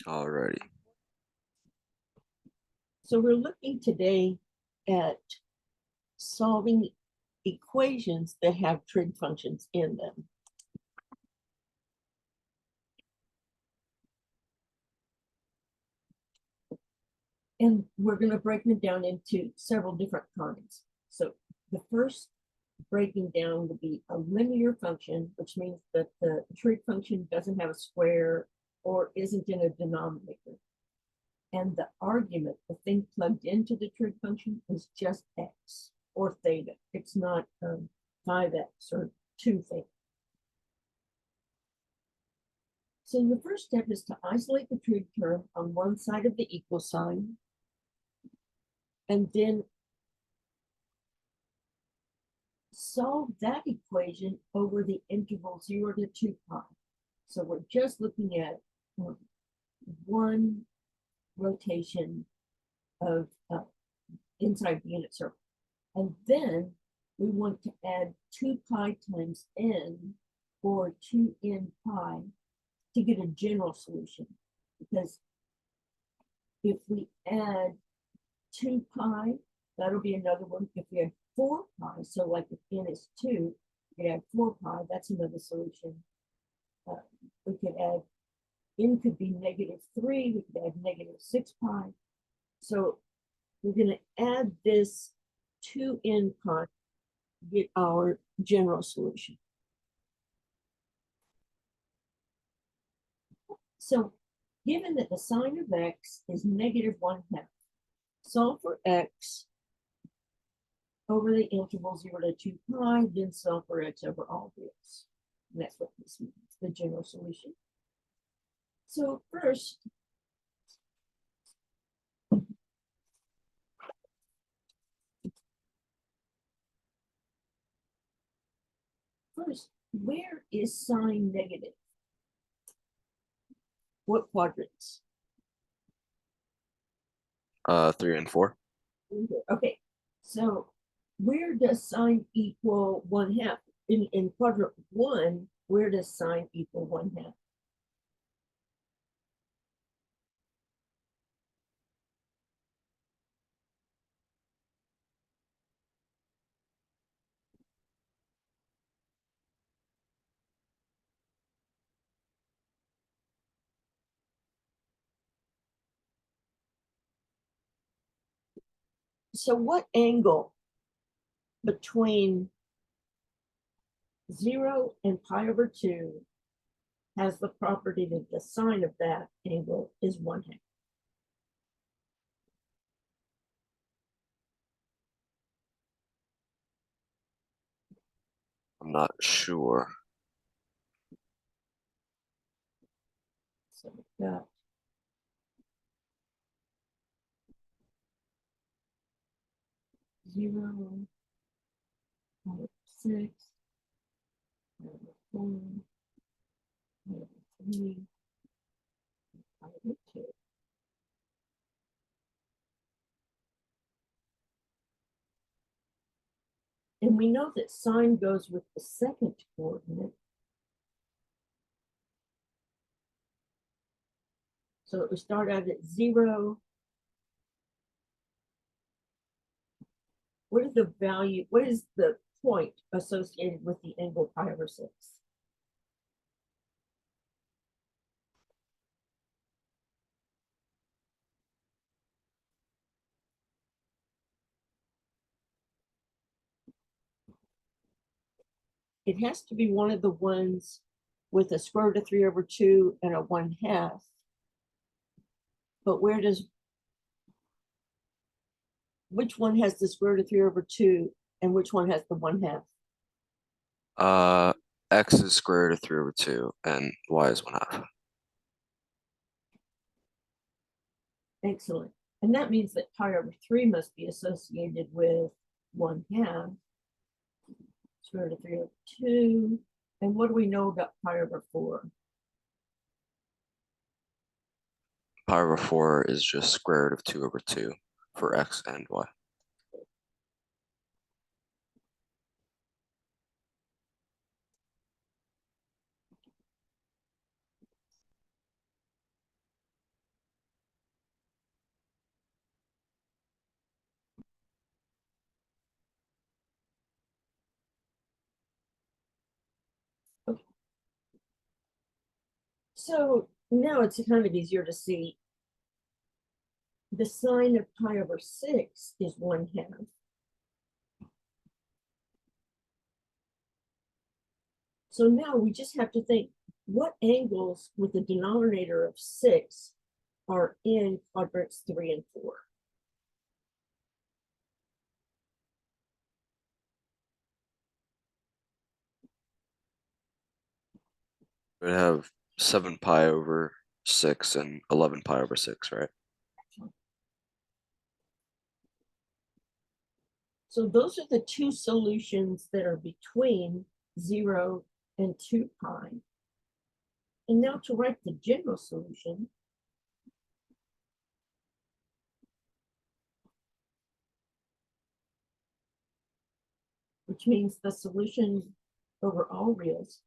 Alrighty. So we're looking today at solving equations that have trig functions in them. And we're going to break them down into several different kinds. So the first breaking down would be a linear function, which means that the trig function doesn't have a square or isn't in a denominator. And the argument, the thing plugged into the trig function, is just x or theta. It's not 5x or 2 theta. So the first step is to isolate the trig term on one side of the equal sign, and then solve that equation over the interval 0 to 2 pi. So we're just looking at one rotation of inside the unit circle. And then we want to add 2 pi times n, or 2n pi, to get a general solution. Because if we add 2 pi, that'll be another one. If we add 4 pi, so like if n is 2, we add 4 pi, that's another solution. We could add, n could be -3, we could add -6 pi. So we're going to add this 2n pi to get our general solution. So given that the sine of x is -1/2, solve for x over the interval 0 to 2 pi, then solve for x over all this. And that's what this means, the general solution. So first, where is sine negative? What quadrants? 3 and 4. Okay, so where does sine equal 1/2? In quadrant 1, where does sine equal 1/2? So what angle between 0 and pi over 2 has the property that the sine of that angle is 1/2? I'm not sure. So we've got 0, pi over 6, pi over 4, pi over 3, pi over 2. And we know that sine goes with the second coordinate. So it would start out at 0. What is the value? What is the point associated with the angle pi over 6? It has to be one of the ones with a square root of 3 over 2 and a 1/2. But which one has the square root of 3 over 2 and which one has the 1/2? X is square root of 3 over 2, and y is 1/2. Excellent. And that means that pi over 3 must be associated with 1/2, square root of 3 over 2. And what do we know about pi over 4? Pi over 4 is just square root of 2 over 2 for x and y. So now it's kind of easier to see. The sine of pi over 6 is 1/2. So now we just have to think, what angles with the denominator of 6 are in quadrants 3 and 4? We'd have 7 pi over 6 and 11 pi over 6, right? So those are the two solutions that are between 0 and 2 pi. And now to write the general solution, which means the solution over all reals,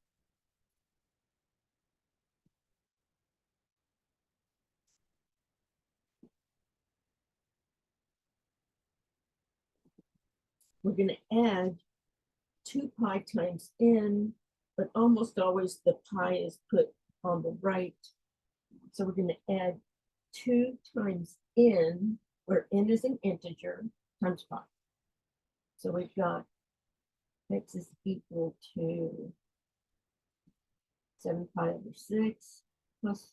we're going to add 2 pi times n, but almost always the pi is put on the right. So we're going to add 2 times n, where n is an integer, times pi. So we've got x is equal to 7 pi over 6 plus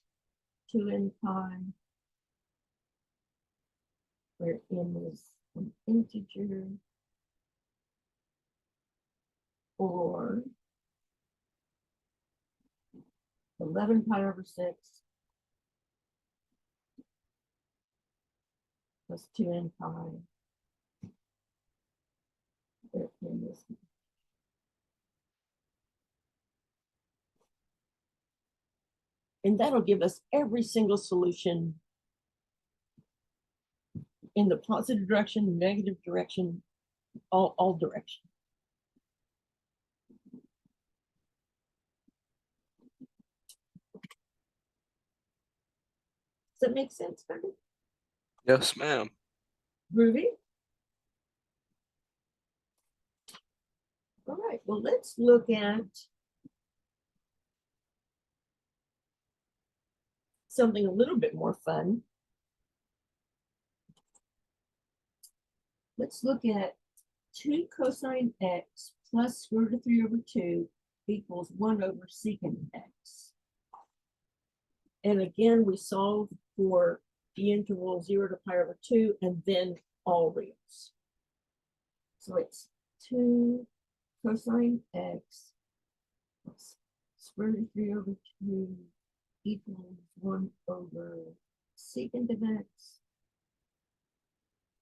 2n pi, where n is an integer, or 11 pi over 6 plus 2n pi, where n is. And that'll give us every single solution in the positive direction, negative direction, all directions. Does that make sense, Becky? Yes, ma'am. Groovy? All right, well, let's look at something a little bit more fun. Let's look at 2 cosine x plus square root of 3 over 2 equals 1 over secant x. And again, we solve for the interval 0 to pi over 2 and then all reals. So it's 2 cosine x plus square root of 3 over 2 equals 1 over secant of x.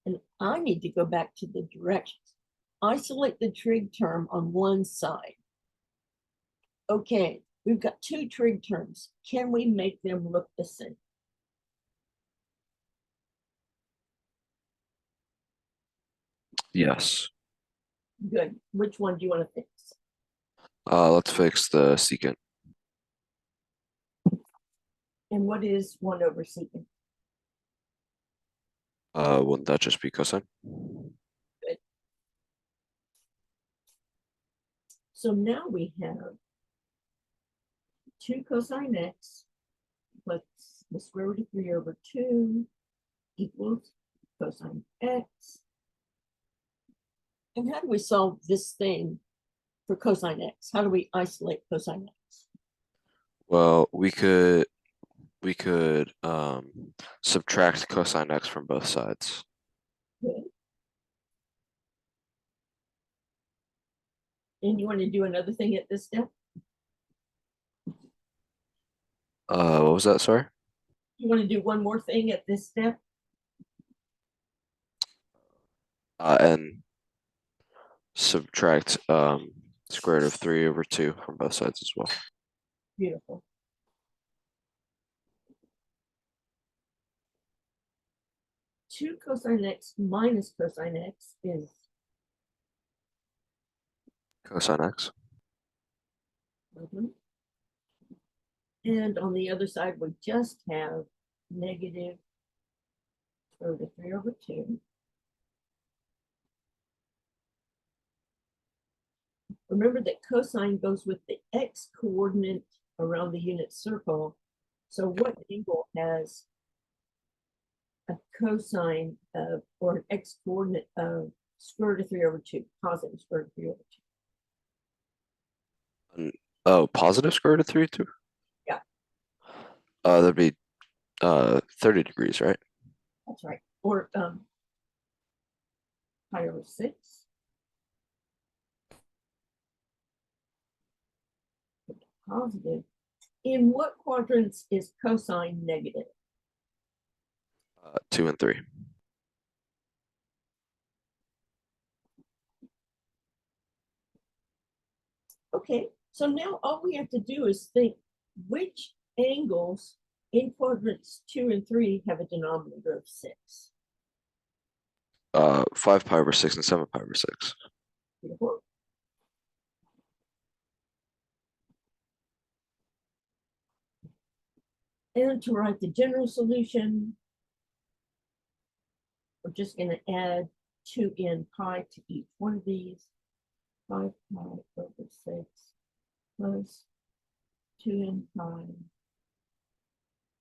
And I need to go back to the directions. Isolate the trig term on one side. Okay, we've got 2 trig terms. Can we make them look the same? Yes. Good. Which one do you want to fix? Let's fix the secant. And what is 1 over secant? Wouldn't that just be cosine? Good. So now we have 2 cosine x plus the square root of 3 over 2 equals cosine x. And how do we solve this thing for cosine x? How do we isolate cosine x? Well, we could subtract cosine x from both sides. Good. And you want to do another thing at this step? What was that? Sorry. You want to do one more thing at this step? And subtract square root of 3 over 2 from both sides as well. Beautiful. Two cosine x minus cosine x is Cosine x. And on the other side, we just have negative square root of 3 over 2. Remember that cosine goes with the x coordinate around the unit circle, So what angle has a cosine of, or an x coordinate of square root of 3 over 2, positive square root of 3 over 2? Oh, positive square root of 3, 2? Yeah, That'd be 30 degrees, right? that's right. Or pi over 6. Positive. In what quadrants is cosine negative? 2 and 3. Okay, so now all we have to do is think which angles in quadrants 2 and 3 have a denominator of 6. 5 pi over 6 and 7 pi over 6. Beautiful. And to write the general solution, we're just going to add 2n pi to each one of these. 5 pi over 6 plus 2n pi,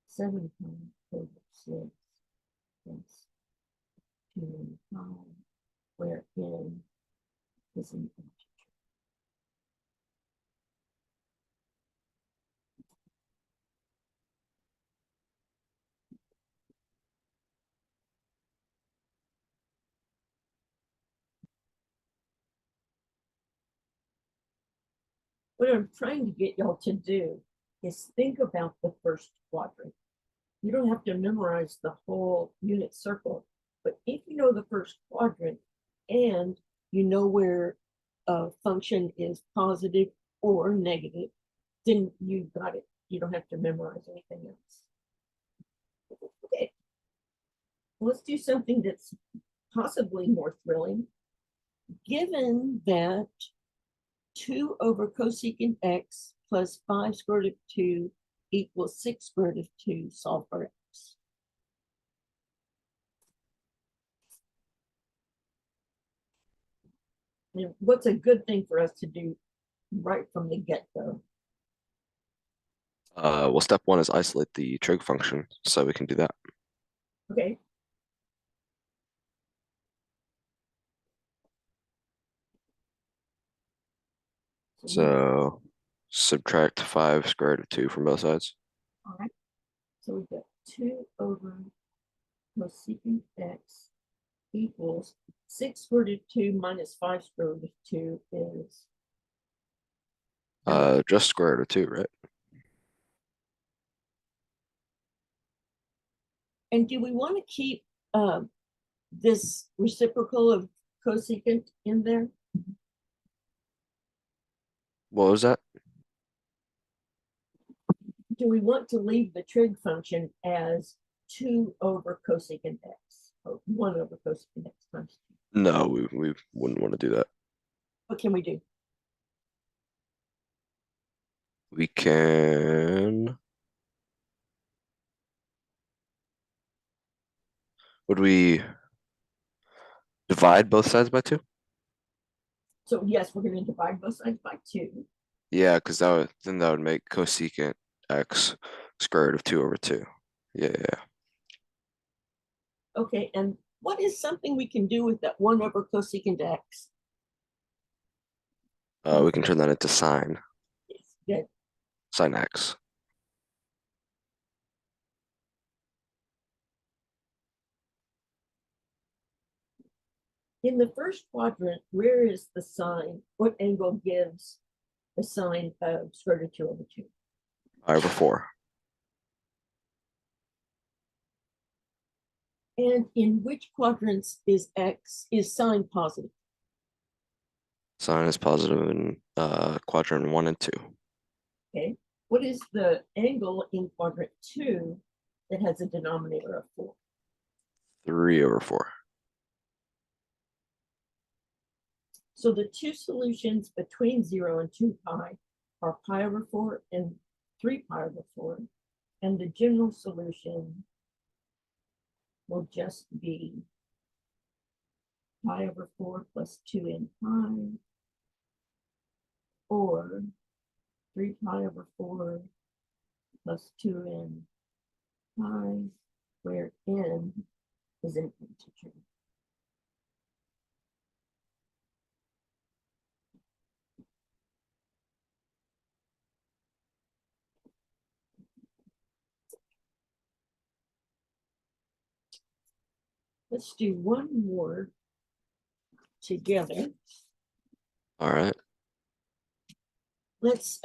7 pi over 6 plus 2n pi, where n is an integer. What I'm trying to get y'all to do is think about the first quadrant. You don't have to memorize the whole unit circle, but if you know the first quadrant and you know where a function is positive or negative, then you got it. You don't have to memorize anything else. Okay, let's do something that's possibly more thrilling. Given that 2 over cosecant x plus 5 square root of 2 equals 6 square root of 2, solve for x. And what's a good thing for us to do right from the get-go? Well, step 1 is isolate the trig function, so we can do that. Okay. So subtract 5 square root of 2 from both sides. All right. So we've got 2 over cosecant x equals 6 square root of 2 minus 5 square root of 2 is Just square root of 2, right? and do we want to keep this reciprocal of cosecant in there? What was that? Do we want to leave the trig function as 2 over cosecant x, or 1 over cosecant x times 2? No, we wouldn't want to do that. What can we do? We can. Would we divide both sides by 2? So yes, we're going to divide both sides by 2. Yeah, because then that would make cosecant x square root of 2 over 2. Yeah. Okay, and what is something we can do with that 1 over cosecant x? We can turn that into sine Good. x. In the first quadrant, where is the sine? What angle gives the sine of square root of 2 over 2? Pi over 4. And in which quadrants is sine positive? Sine is positive in quadrant 1 and 2. Okay. What is the angle in quadrant 2 that has a denominator of 4? 3 over 4. So the two solutions between 0 and 2 pi are pi over 4 and 3 pi over 4. And the general solution will just be pi over 4 plus 2n pi, or 3 pi over 4 plus 2n pi, where n is an integer. Let's do one more together. All right. Let's,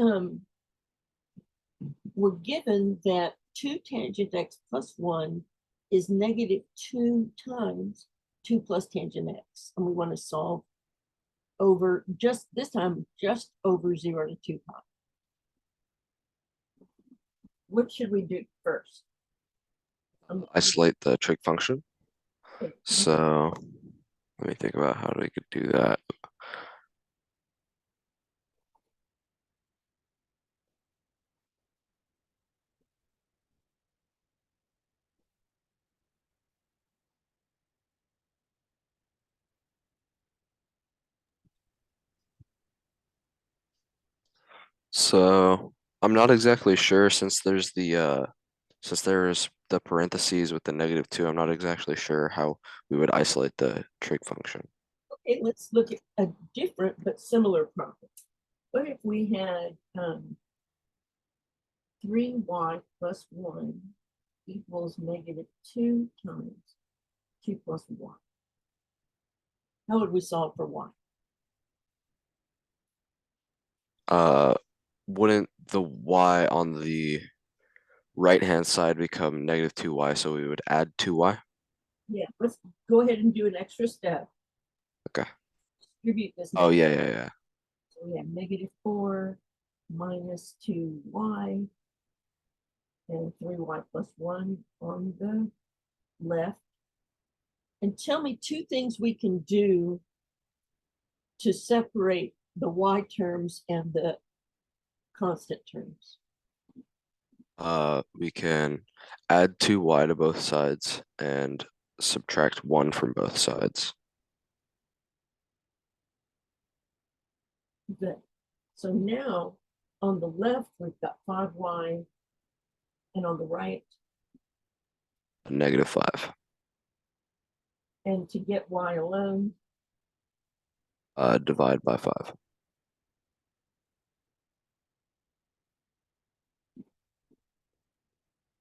we're given that 2 tangent x plus 1 is negative 2 times 2 plus tangent x. And we want to solve over, just this time, just over 0 to 2 pi. What should we do first? Isolate the trig function. Okay. So let me think about how we could do that. So I'm not exactly sure since there's the parentheses with the -2, I'm not exactly sure how we would isolate the trig function. Okay, let's look at a different but similar problem. What if we had 3y plus 1 equals negative 2 times 2 plus 1? How would we solve for y? Wouldn't the y on the right-hand side become -2y, so we would add 2y? Yeah, let's go ahead and do an extra step. Okay. Distribute this. Oh, yeah. So we have negative 4 minus 2y and 3y plus 1 on the left. And tell me 2 things we can do to separate the y terms and the constant terms. We can add 2y to both sides and subtract 1 from both sides. Good. So now on the left, we've got 5y, and on the right, -5. and to get y alone, Divide by 5.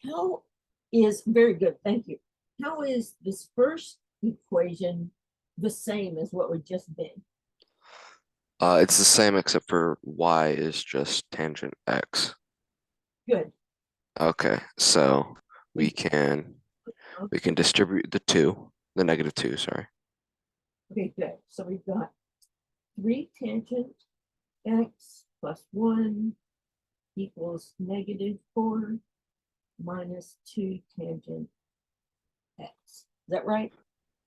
how is, very good, thank you. How is this first equation the same as what we just did? It's the same except for y is just tangent x. Good. Okay, so we can distribute the -2, sorry. Okay, good. So we've got 3 tangent x plus 1 equals -4 minus 2 tangent x. Is that right?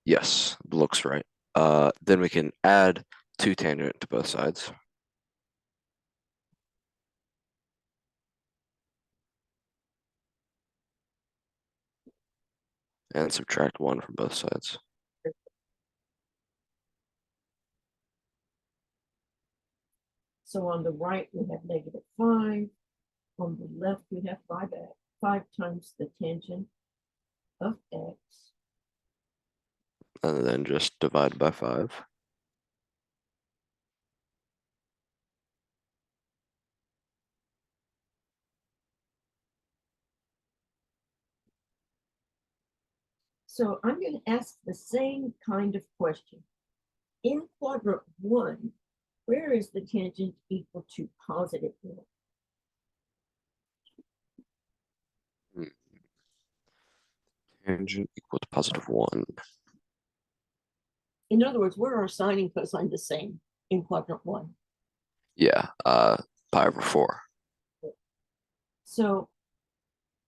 Yes, looks right. Then we can add 2 tangent to both sides. And subtract 1 from both sides. So on the right, we have -5. On the left, we have 5 times the tangent of x. And then just divide by 5. So I'm going to ask the same kind of question. In quadrant 1, where is the tangent equal to +1? Tangent equal to +1. In other words, where are sine and cosine the same in quadrant 1? Yeah, pi/4. So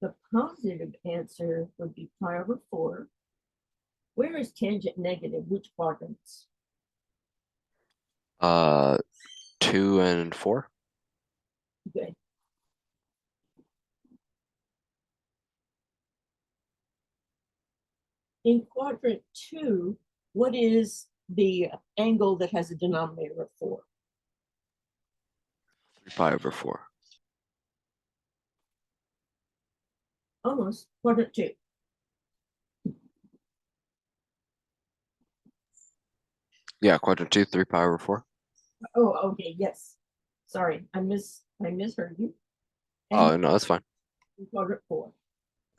the positive answer would be pi/4. Where is tangent negative? Which quadrants? 2 and 4. Good. In quadrant 2, what is the angle that has a denominator of 4? 3 pi/4. almost, quadrant two. Yeah, quadrant 2, 3 pi over 4. Oh, okay, yes. Sorry, I misheard you. And Oh, no, that's fine. quadrant four.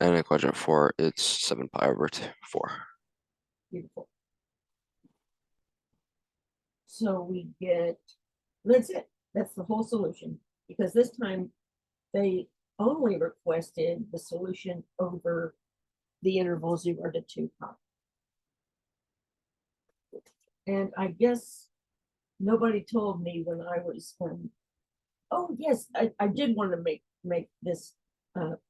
And in quadrant 4, it's 7 pi over 4. Beautiful. So we get, that's it. That's the whole solution. Because this time they only requested the solution over the interval 0 to 2 pi. And I guess nobody told me when I was, oh yes, I did want to make this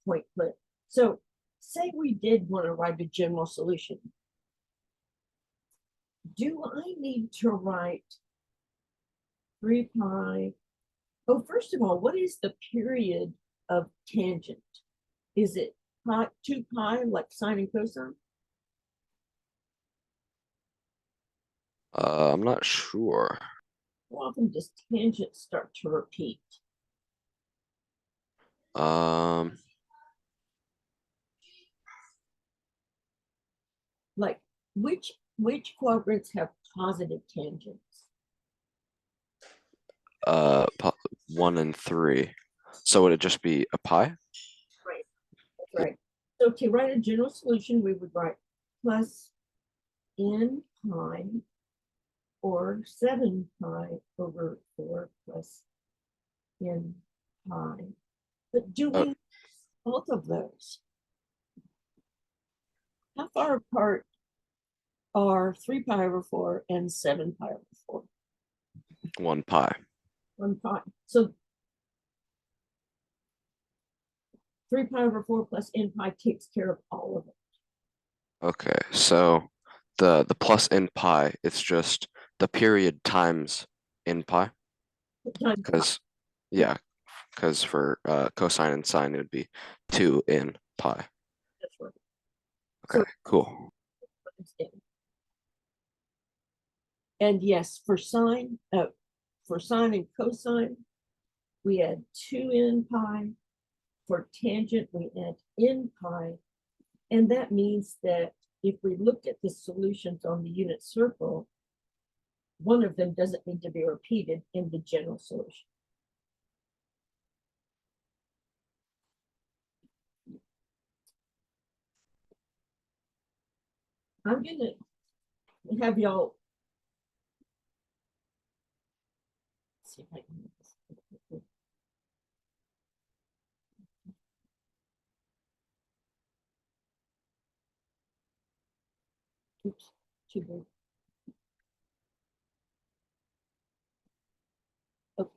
point clear. So say we did want to write a general solution. Do I need to write 3 pi? Oh, first of all, what is the period of tangent? Is it pi, 2 pi like sine and cosine? I'm not sure. How often does tangent start to repeat? Um, Like which quadrants have positive tangents? 1 and 3. So would it just be a pi? Right, that's right. So to write a general solution, we would write plus n pi or 7 pi over 4 plus n pi. But do Oh, we both of those? How far apart are 3 pi over 4 and 7 pi over 4? 1 pi. 1 pi. So 3 pi over 4 plus n pi takes care of all of it. Okay, so the plus n pi, it's just the period times n pi. Times pi. Because, yeah, because for cosine and sine, it would be 2 n pi. That's right. So Okay, cool. and yes, for sine and cosine, we add 2n pi. For tangent, we add n pi. And that means that if we look at the solutions on the unit circle, one of them doesn't need to be repeated in the general solution. I'm going to have y'all see if I can make this. Oops, too big. Okay.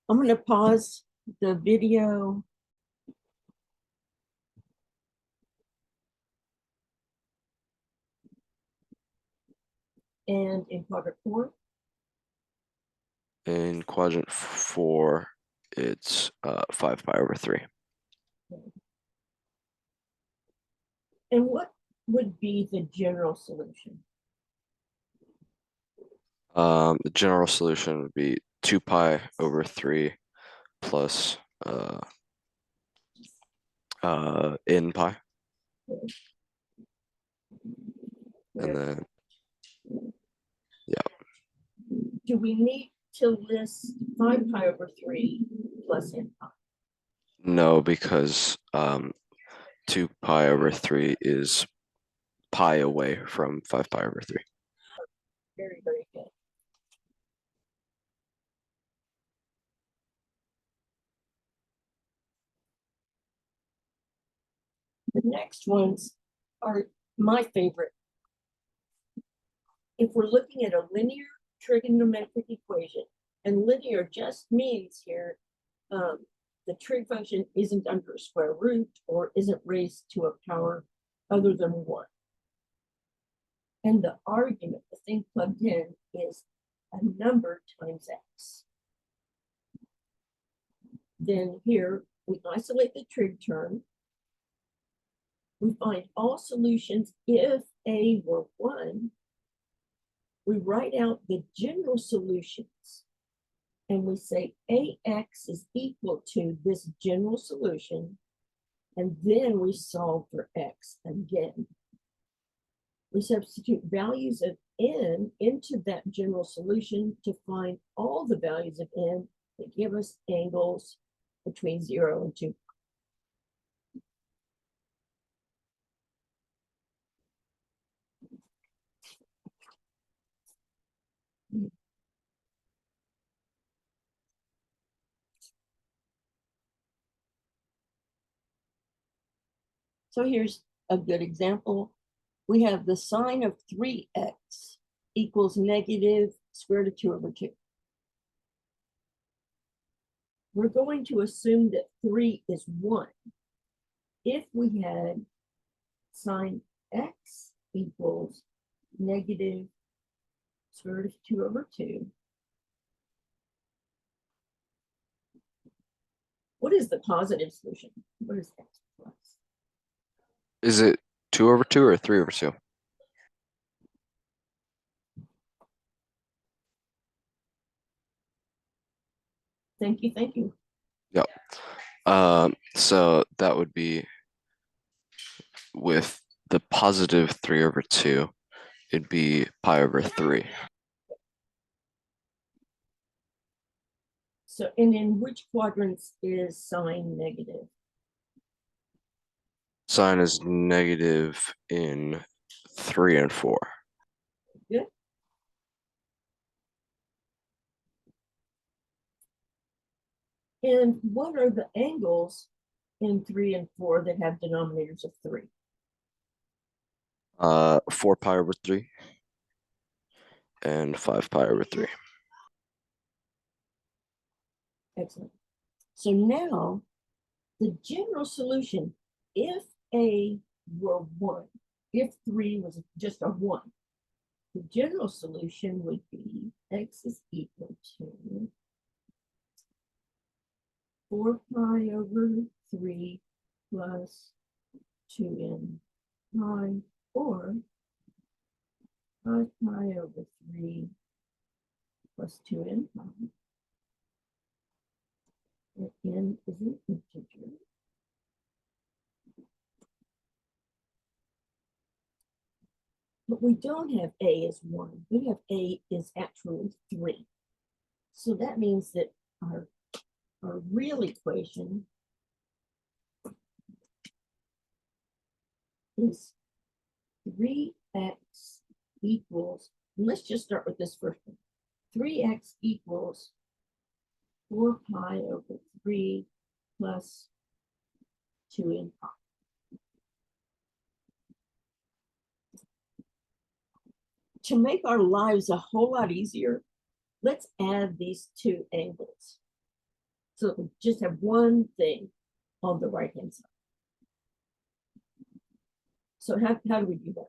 I'm going to pause the video. And in quadrant 4, In quadrant 4, it's 5 pi over 3. and what would be the general solution? The general solution would be 2 pi over 3 plus n pi. And then, yeah, Do we need to list 5 pi over 3 plus n pi? no, because 2 pi over 3 is pi away from 5 pi over 3. Very, very good. The next ones are my favorite. If we're looking at a linear trigonometric equation, and linear just means here the trig function isn't under a square root or isn't raised to a power other than 1. And the argument, the thing plugged in, is a number times x. Then here we isolate the trig term. We find all solutions if a were 1. We write out the general solutions and we say AX is equal to this general solution, and then we solve for X again. We substitute values of N into that general solution to find all the values of N that give us angles between 0 and 2. So here's a good example. We have the sine of 3x equals negative square root of 2 over 2. We're going to assume that 3 is 1. If we had sine x equals negative square root of 2 over 2, what is the positive solution? What is x plus? Is it 2/2 or 3/2? Thank you, thank you. Yep. So that would be with the positive 3/2, it'd be pi/3. So, and in which quadrants is sine negative? Sine is negative in 3 and 4. Good. And what are the angles in 3 and 4 that have denominators of 3? 4 pi/3 and 5 pi/3. Excellent. So now the general solution, if A were 1, if 3 was just a 1, the general solution would be x is equal to 4 pi over 3 plus 2n pi, or 5 pi over 3 plus 2n pi. And n is an integer. But we don't have a as 1. We have a is actually 3. So that means that our real equation is 3x equals, let's just start with this first one. 3x equals 4 pi over 3 plus 2n pi. To make our lives a whole lot easier, let's add these two angles. So we just have one thing on the right-hand side. So how do we do that?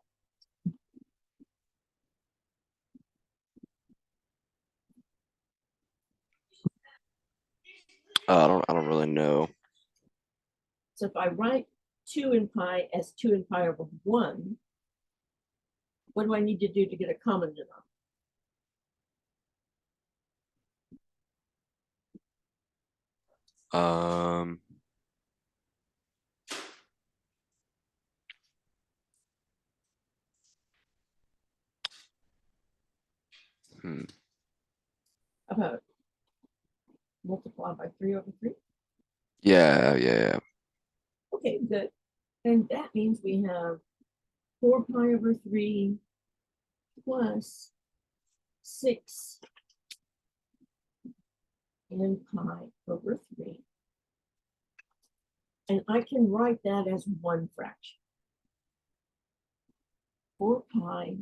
I don't really know. So if I write 2n pi as 2n pi over 1, what do I need to do to get a common denominator? Um, hmm. About multiply by 3 over 3? Yeah. Okay, good. And that means we have 4 pi over 3 plus 6 n pi over 3. And I can write that as one fraction. 4 pi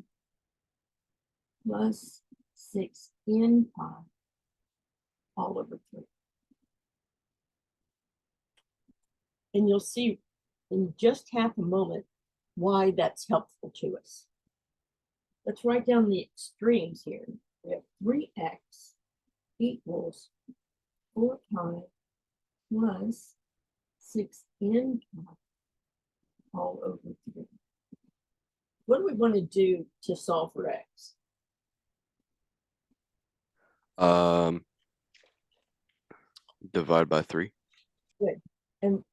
plus 6 n pi all over 3. And you'll see in just half a moment why that's helpful to us. Let's write down the extremes here. We have 3x equals 4 pi plus 6n pi all over 3. What do we want to do to solve for x? Um, Divide by 3. Good. And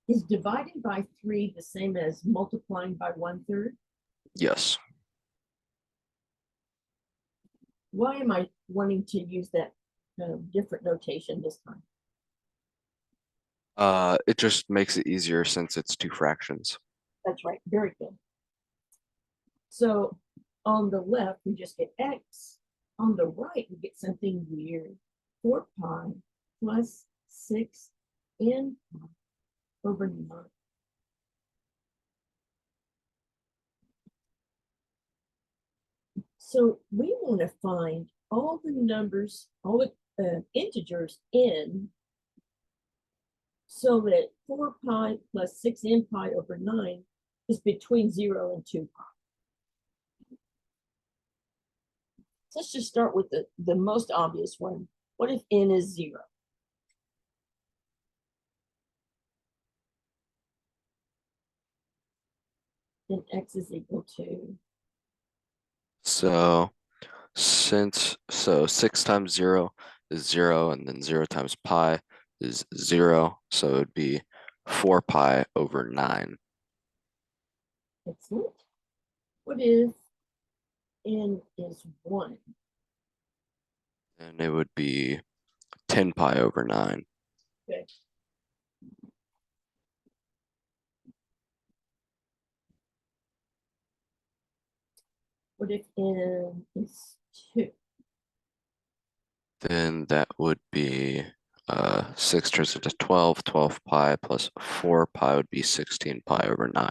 is dividing by 3 the same as multiplying by 1/3? Yes. Why am I wanting to use that different notation this time? It just makes it easier since it's two fractions. That's right. Very good. So on the left, we just get x. On the right, we get something weird. 4 pi plus 6 n pi over 9. So we want to find all the numbers, all the integers in, so that 4 pi plus 6n pi over 9 is between 0 and 2 pi. So let's just start with the most obvious one. What if n is 0? Then x is equal to, So 6 times 0 is 0, and then 0 times pi is 0. So it'd be 4 pi over 9. excellent. What if n is 1? And it would be 10 pi over 9. Okay. What if n is 2? Then that would be 6 turns into 12. 12 pi plus 4 pi would be 16 pi over 9.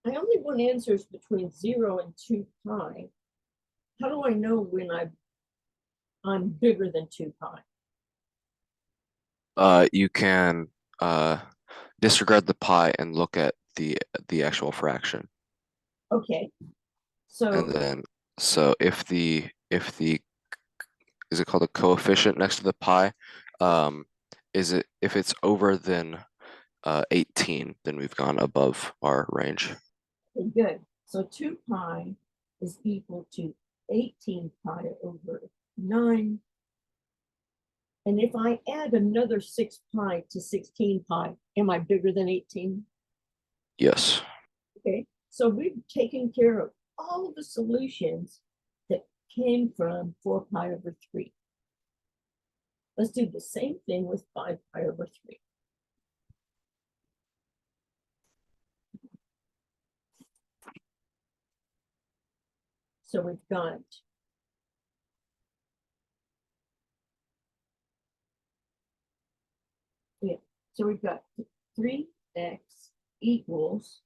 I only want answers between 0 and 2 pi. How do I know when I'm bigger than 2 pi? You can disregard the pi and look at the actual fraction. Okay, And so then so if the is it called a coefficient next to the pi? Is it if it's over than 18, then we've gone above our range. okay, good. So 2 pi is equal to 18 pi over 9. And if I add another 6 pi to 16 pi, am I bigger than 18? Yes. Okay, so we've taken care of all of the solutions that came from 4 pi over 3. Let's do the same thing with 5 pi over 3. So we've got yeah, so we've got 3x equals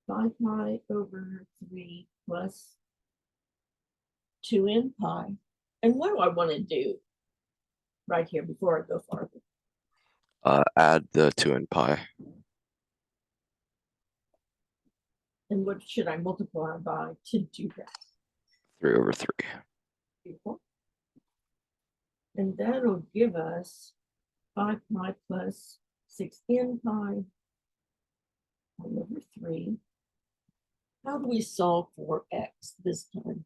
5 pi over 3 plus 2n pi. And what do I want to do right here before I go farther? Add the 2 and pi. And what should I multiply by to do that? 3 over 3. Beautiful. And that'll give us 5 pi plus 6n pi over 3. How do we solve for x this time?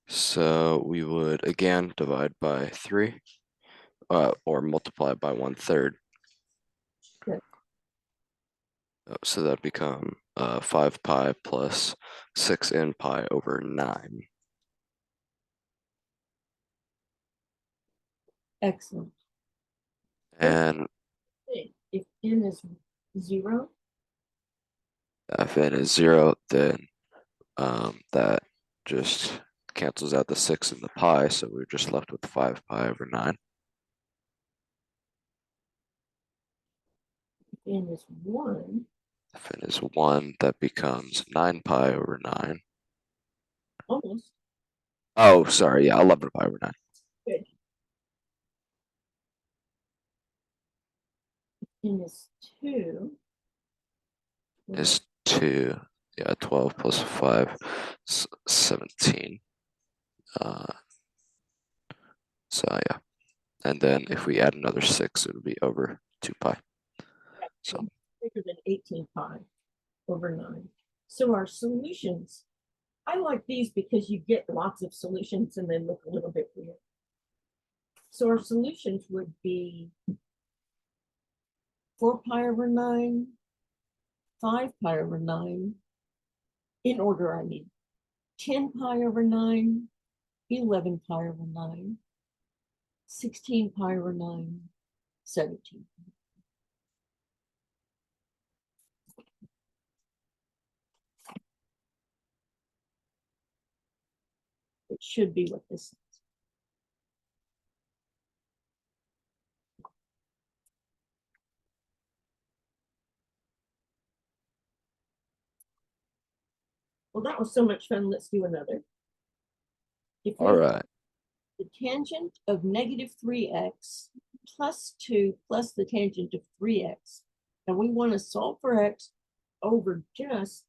So we would again divide by 3, or multiply by 1/3. Good. So that'd become 5 pi plus 6n pi over 9. Excellent. And If n is 0, if n is 0, then that just cancels out the 6 and the pi, so we're just left with 5 pi over 9. if n is 1, If n is 1, that becomes 9 pi over 9. almost Oh, sorry, yeah, 11 pi over 9. good. N is 2. Is 2, yeah, 12 plus 5, 17. So yeah, and then if we add another 6, it would be over 2 pi. So bigger than 18 pi over 9. So our solutions, I like these because you get lots of solutions and they look a little bit weird. So our solutions would be 4 pi over 9, 5 pi over 9, in order, I mean, 10 pi over 9, 11 pi over 9, 16 pi over 9, 17. It should be what this is. Well, that was so much fun. Let's do another. If All we have right. the tangent of negative 3x plus 2 plus the tangent of 3x, and we want to solve for x over just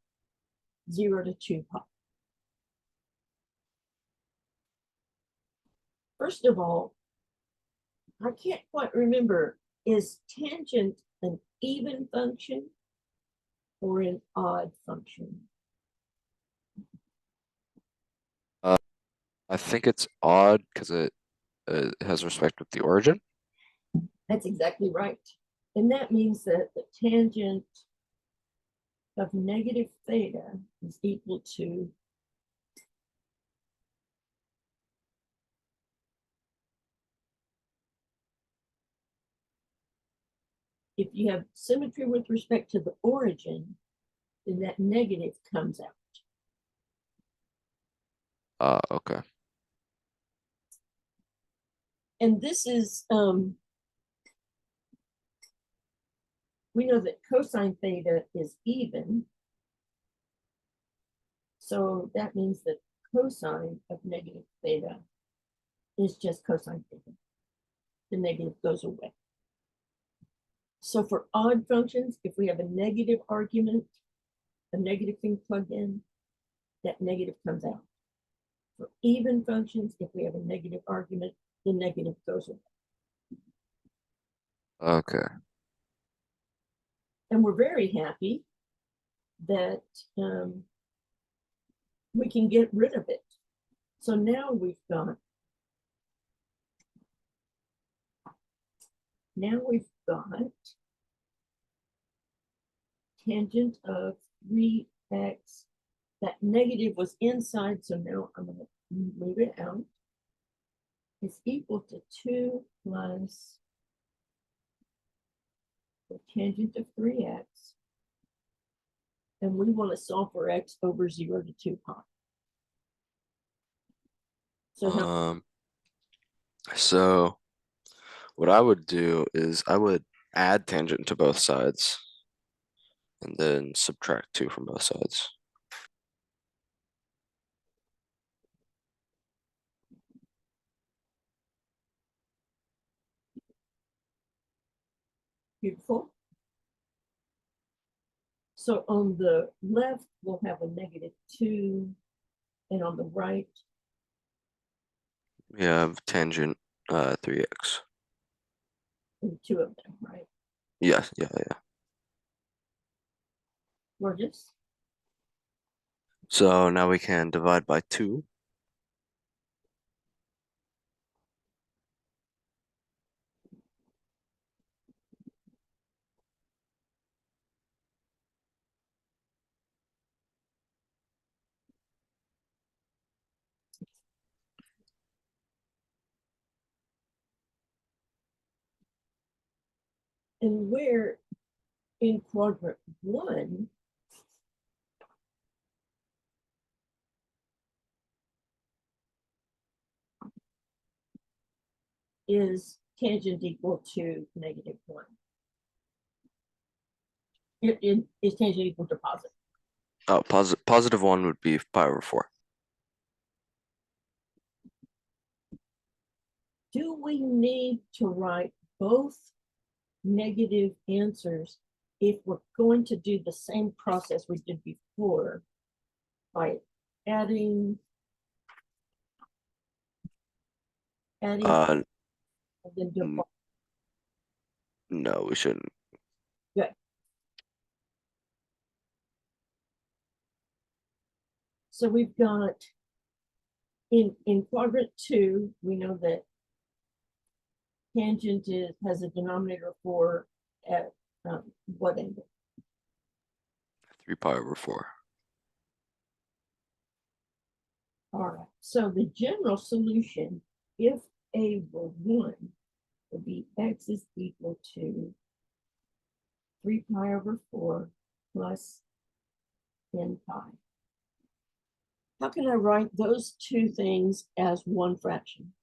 0 to 2 pi. First of all, I can't quite remember, is tangent an even function or an odd function? Uh, I think it's odd because it has respect with the origin. That's exactly right. And that means that the tangent of negative theta is equal to if you have symmetry with respect to the origin, then that negative comes out. Okay. And this is, we know that cosine theta is even. So that means that cosine of negative theta is just cosine theta. The negative goes away. So for odd functions, if we have a negative argument, a negative thing plugged in, that negative comes out. For even functions, if we have a negative argument, the negative goes away. Okay. And we're very happy that we can get rid of it. So now we've got tangent of 3x. That negative was inside, so now I'm going to move it out. It's equal to 2 plus the tangent of 3x. And we want to solve for x over 0 to 2 pi. So how, Um, so what I would do is I would add tangent to both sides and then subtract 2 from both sides. beautiful. So on the left, we'll have a negative 2, and on the right, We have tangent 3x. 2 of them, right? Yes, yeah. Gorgeous. So now we can divide by 2. And where in quadrant 1, is tangent equal to negative 1. It is tangent equal to positive. Oh, positive 1 would be pi over 4. Do we need to write both negative answers if we're going to do the same process we did before by adding Uh, and then divide? no, we shouldn't. Good. So we've got in quadrant 2, we know that tangent has a denominator of 4 at what angle? 3 pi over 4. All right. So the general solution, if a were 1, would be x is equal to 3 pi over 4 plus n pi. How can I write those two things as one fraction?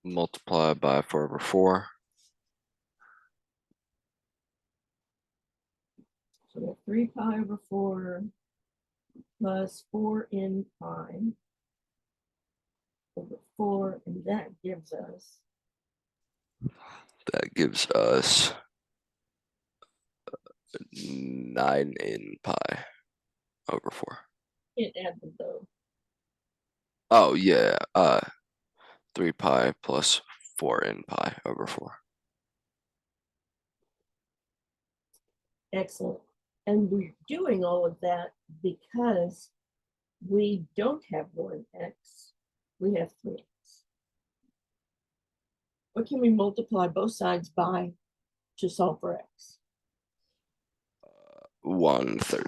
Multiply by 4 over 4. So we have 3 pi over 4 plus 4n pi over 4, and that gives us That gives us 9 in pi over 4. can't add them though. Oh yeah, 3 pi plus 4 in pi over 4. Excellent. And we're doing all of that because we don't have 1x, we have 3x. What can we multiply both sides by to solve for x? 1/3.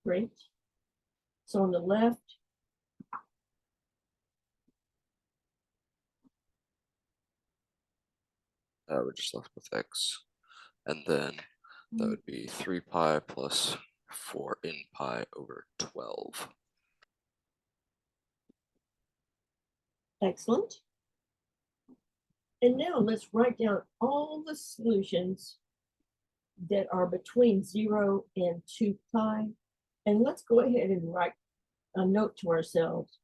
Great. So on the left, We're just left with x. And then that would be 3 pi plus 4 in pi over 12. excellent. And now let's write down all the solutions that are between 0 and 2 pi. And let's go ahead and write a note to ourselves.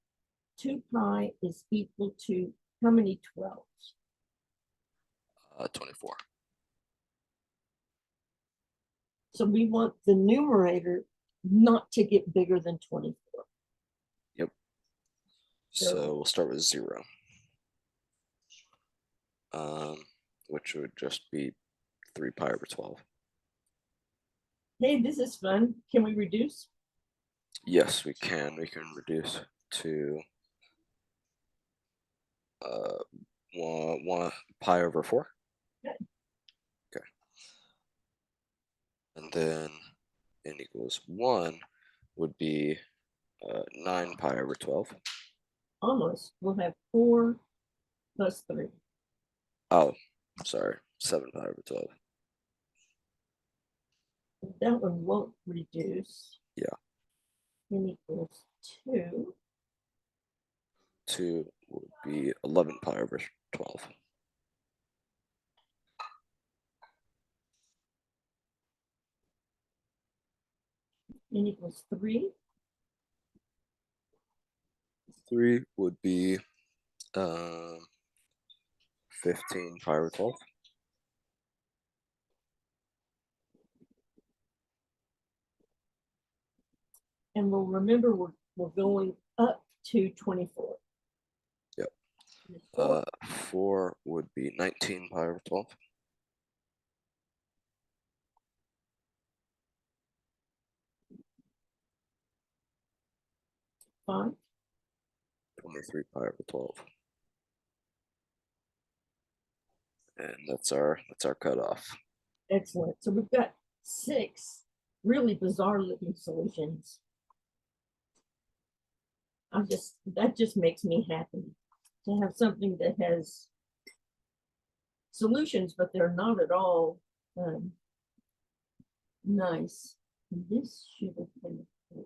2 pi is equal to how many 12s? 24. So we want the numerator not to get bigger than 24. Yep. So we'll start with 0. Which would just be 3 pi over 12. Hey, this is fun. Can we reduce? Yes, we can. We can reduce to 1 pi over 4. Good. Okay. And then n equals 1 would be 9 pi over 12. Almost. We'll have 4 plus 3. Oh, sorry, 7 pi over 12. That one won't reduce. Yeah. N equals 2. 2 would be 11 pi over 12. N equals 3. 3 would be 15 pi over 12. And we'll remember we're going up to 24. Yep. 4. 4 would be 19 pi over 12. 5. 23 pi over 12. And that's our cutoff. Excellent. So we've got 6 really bizarre looking solutions. That just makes me happy to have something that has solutions, but they're not at all nice. This should have been 4.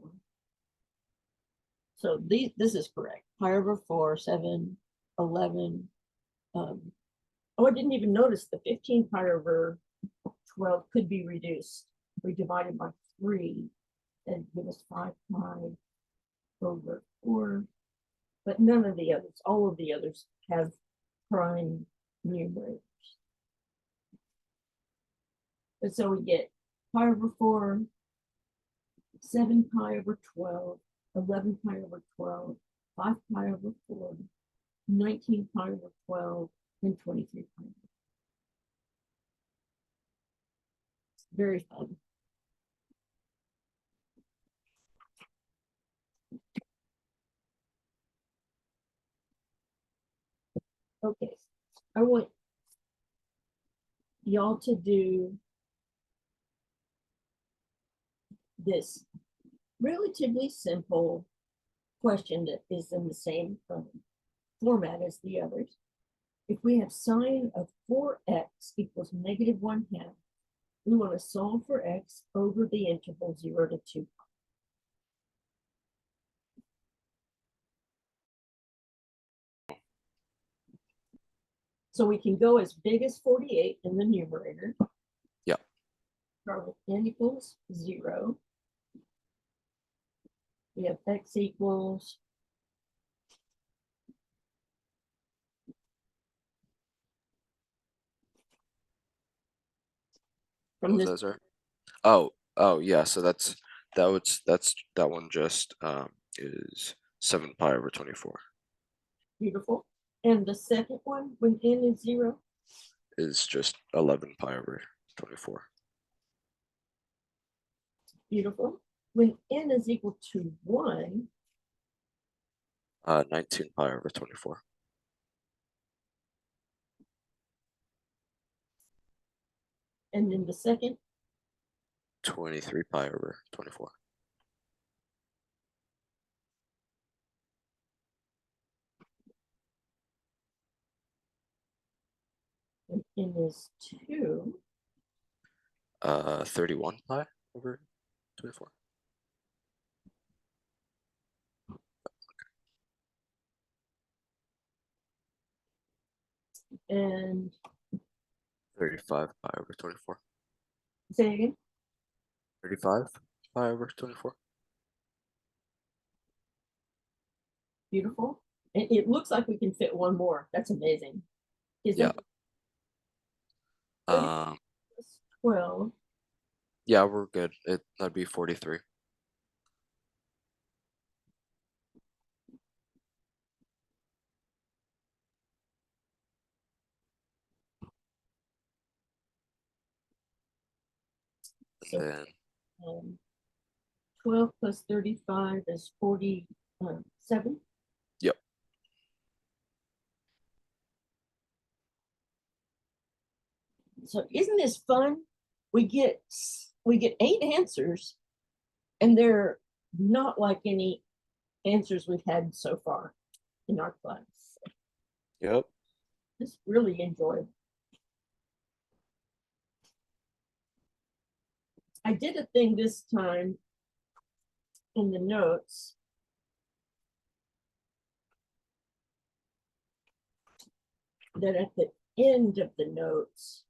So this is correct. Pi over 4, 7, 11. Oh, I didn't even notice the 15 pi over 12 could be reduced. We divided by 3 and give us 5 pi over 4. But none of the others, all of the others have prime numerators. And so we get pi over 4, 7 pi over 12, 11 pi over 12, 5 pi over 4, 19 pi over 12, and 23 pi. Very fun. Okay, I want y'all to do this relatively simple question that is in the same format as the others. If we have sine of 4x equals negative 1/2, we want to solve for x over the interval 0 to 2. So we can go as big as 48 in the numerator. Yeah. Start with n equals 0. We have x equals What from was this that, sir? Oh yeah. So that one just is 7 pi over 24 beautiful. And the second one, when n is 0, is just 11 pi over 24. beautiful. When n is equal to 1, 19 pi over 24. and then the second, 23 pi over 24. when n is 2, 31 pi over 24. and 35 pi over 24. say again, 35 pi over 24. beautiful. And it looks like we can fit one more. That's amazing. Is Yeah. that 30 Um. plus 12? Yeah, we're good. That'd be 43. And So then um, 12 plus 35 is 47. yep. So isn't this fun? We get 8 answers, and they're not like any answers we've had so far in our class. Yep. It's really enjoyable. I did a thing this time in the notes that at the end of the notes,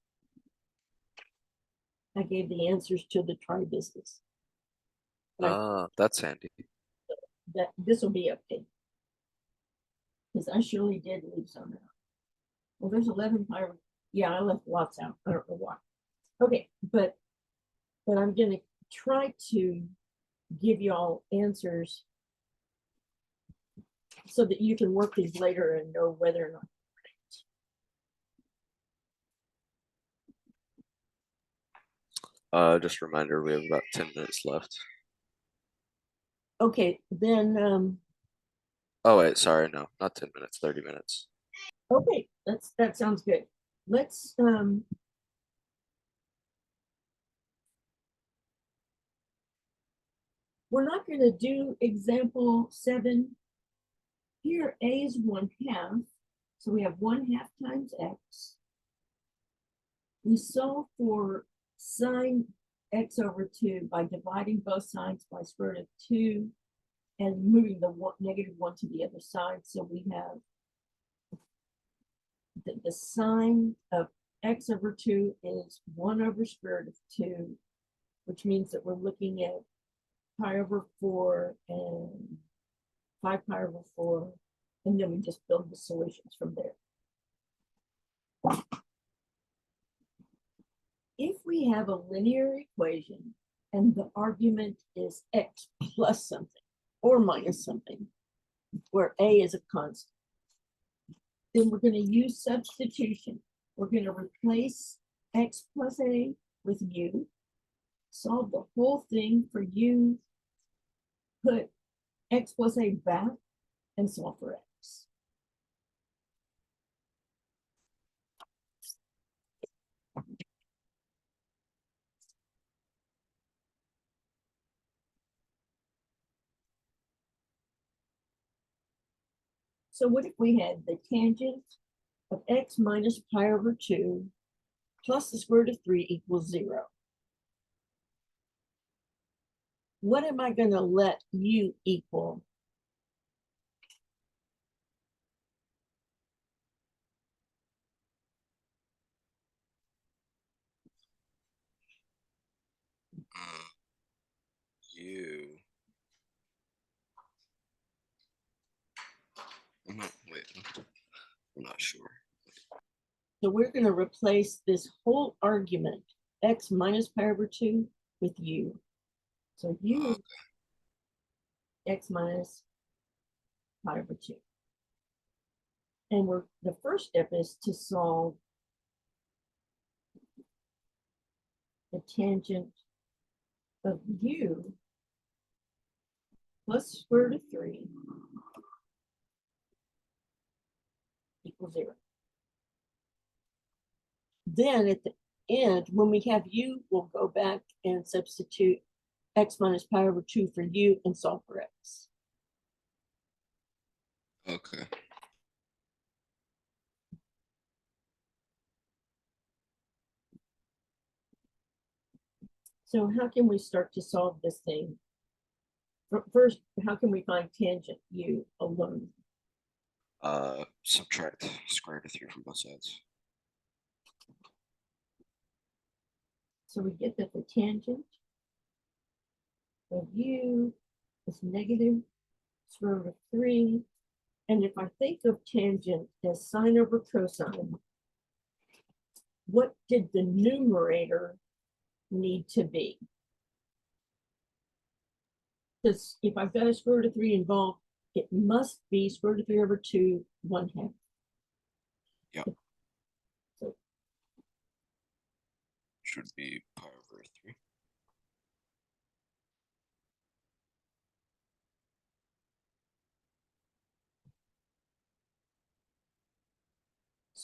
I gave the answers to the try business. Like That's handy. that, this will be updated because I surely did leave some out. Well, there's 11 pirate. Yeah, I left lots out. I don't know why. Okay, but I'm gonna try to give y'all answers so that you can work these later and know whether or not. Just a reminder, we have about 10 minutes left. Okay, then Oh wait, sorry, no, not 10 minutes, 30 minutes. okay, that sounds good. Let's we're not going to do example 7. Here a is 1/2, so we have 1/2 times x. We solve for sine x over 2 by dividing both sides by square root of 2 and moving the negative 1 to the other side. So we have the sine of x over 2 is 1 over square root of 2, which means that we're looking at pi over 4 and 5 pi over 4, and then we just build the solutions from there. If we have a linear equation and the argument is x plus something or minus something, where a is a constant, then we're going to use substitution. We're going to replace x plus a with u, solve the whole thing for u, put x plus a back, and solve for x. So what if we had the tangent of x minus pi over 2 plus the square root of 3 equals 0? What am I going to let u equal? You. Wait, I'm not sure. So we're going to replace this whole argument, x minus pi over 2, with u. So u is x minus pi over 2. And the first step is to solve the tangent of u plus square root of 3 equals 0. Then at the end, when we have u, we'll go back and substitute x minus pi over 2 for u and solve for x. Okay. So how can we start to solve this thing? First, how can we find tangent u alone? Subtract square root of 3 from both sides. So we get that the tangent of u is negative square root of 3. And if I think of tangent as sine over cosine, what did the numerator need to be? Because if I've got a square root of 3 involved, it must be square root of 3 over 2, 1/2. Yeah. So, should be pi over 3.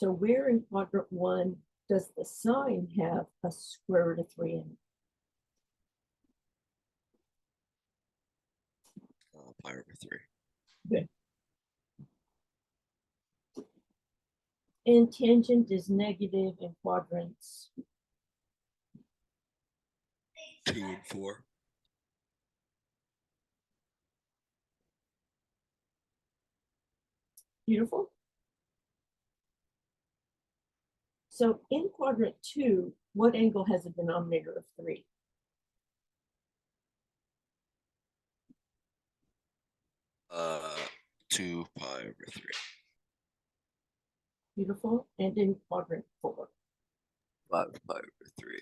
so where in quadrant 1 does the sine have a square root of 3 in it? Pi over 3. Good. And tangent is negative in quadrants 2 and 4. Beautiful. So in quadrant 2, what angle has a denominator of 3? Uh, 2 pi over 3. Beautiful. And in quadrant 4? 5 pi over 3.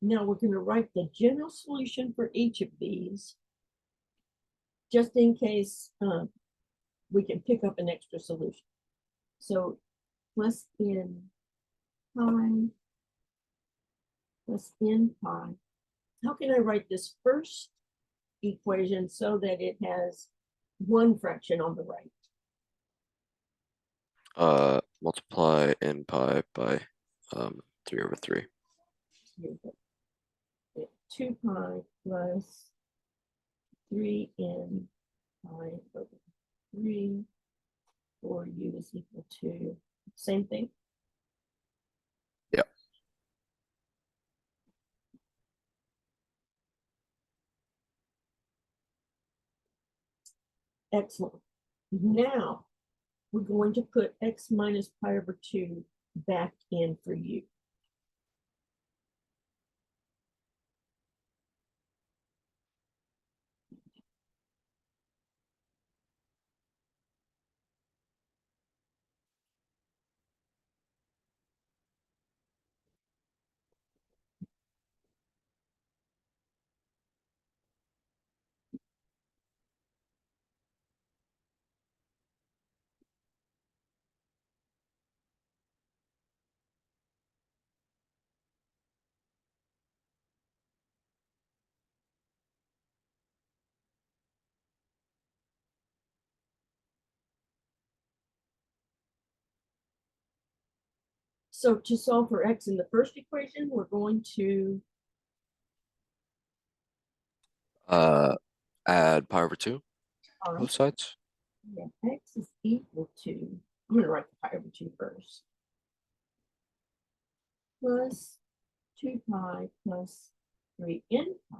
Now we're going to write the general solution for each of these, just in case we can pick up an extra solution. So plus n pi plus n pi. How can I write this first equation so that it has one fraction on the right? Multiply n pi by 3 over 3. 2 pi plus 3n pi over 3 for u is equal to, same thing? Yeah. Excellent. Now we're going to put x minus pi over 2 back in for u. So to solve for x in the first equation, we're going to Add pi over 2, find both sides. that x is equal to, I'm going to write the pi over 2 first, plus 2 pi plus 3n pi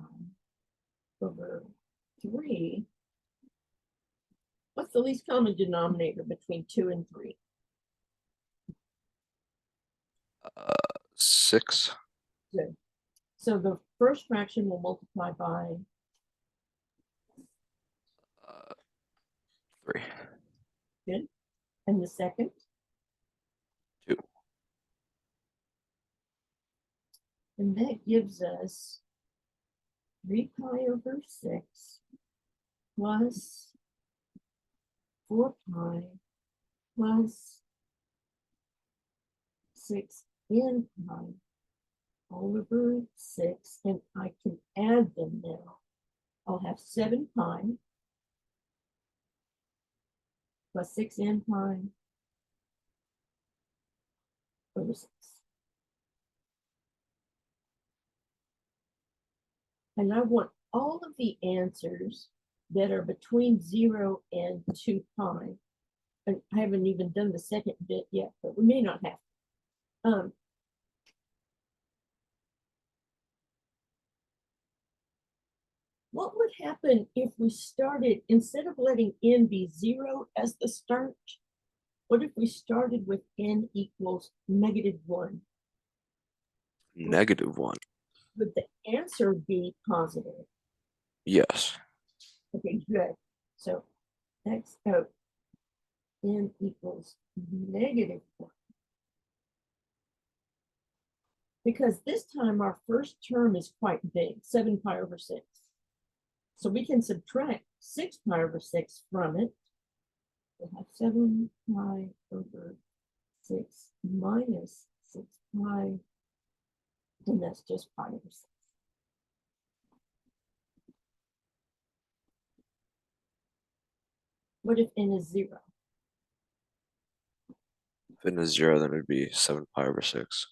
over 3. What's the least common denominator between 2 and 3? 6. Good. So the first fraction will multiply by Uh, 3. good, and the second, 2. and that gives us 3 pi over 6 plus 4 pi plus 6n pi all over 6, and I can add them now. I'll have 7 pi plus 6n pi over 6. And I want all of the answers that are between 0 and 2 pi. And I haven't even done the second bit yet, but we may not have to. What would happen if we started, instead of letting n be 0 as the start, what if we started with n equals -1? -1. Would the answer be positive? Yes. Okay, good. So x out n equals -1. Because this time our first term is quite big, 7 pi over 6. So we can subtract 6 pi over 6 from it. We'll have 7 pi over 6 minus 6 pi, and that's just pi over 6. What if n is 0? If n is 0, then it would be 7 pi over 6.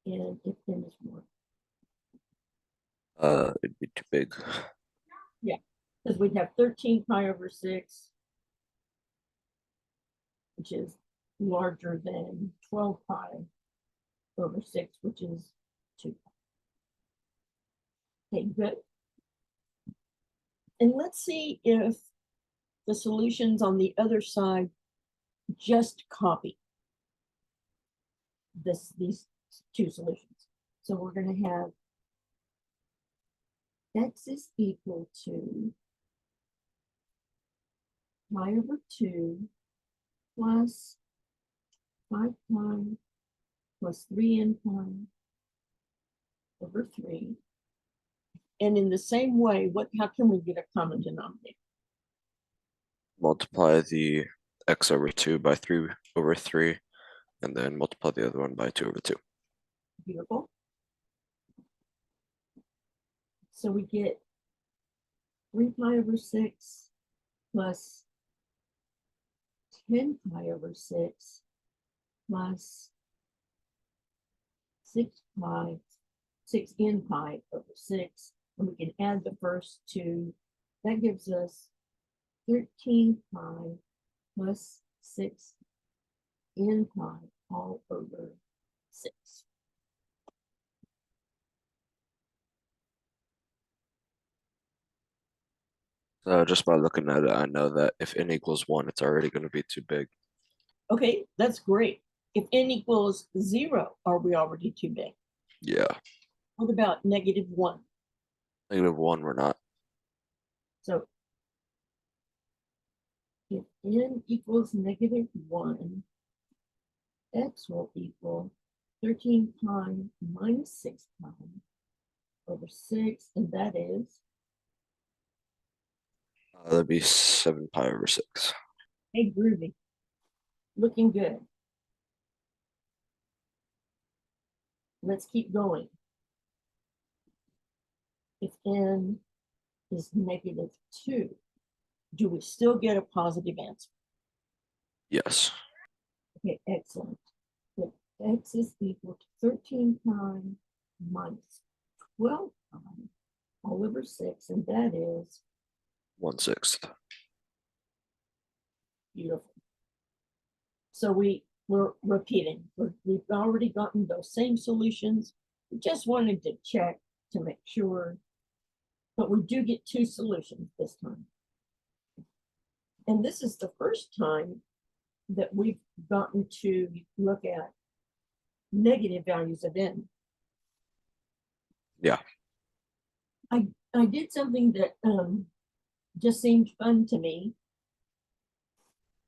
And if n is 1? It'd be too big. Yeah, because we'd have 13 pi over 6, which is larger than 12 pi over 6, which is 2 pi. Okay, good. And let's see if the solutions on the other side just copy these two solutions. So we're going to have x is equal to pi over 2 plus 5 pi plus 3n pi over 3. And in the same way, how can we get a common denominator? Multiply the x over 2 by 3 over 3, and then multiply the other one by 2 over 2. Beautiful. So we get 3 pi over 6 plus 10 pi over 6 plus 6 pi, 6n pi over 6, and we can add the first two. That gives us 13 pi plus 6n pi all over 6. So just by looking at it, I know that if n equals 1, it's already going to be too big. Okay, that's great. If n equals 0, are we already too big? Yeah. What about -1? -1, we're not. So if n equals -1, x will equal 13 pi minus 6 pi over 6, and that is, That'd be 7 pi over 6. hey, groovy, looking good. Let's keep going. If n is -2, do we still get a positive answer? Yes. Okay, excellent. If x is equal to 13 pi minus 12 pi all over 6, and that is 1/6. beautiful. So we're repeating. We've already gotten those same solutions. We just wanted to check to make sure, but we do get two solutions this time. And this is the first time that we've gotten to look at negative values of n. Yeah. I did something that just seemed fun to me.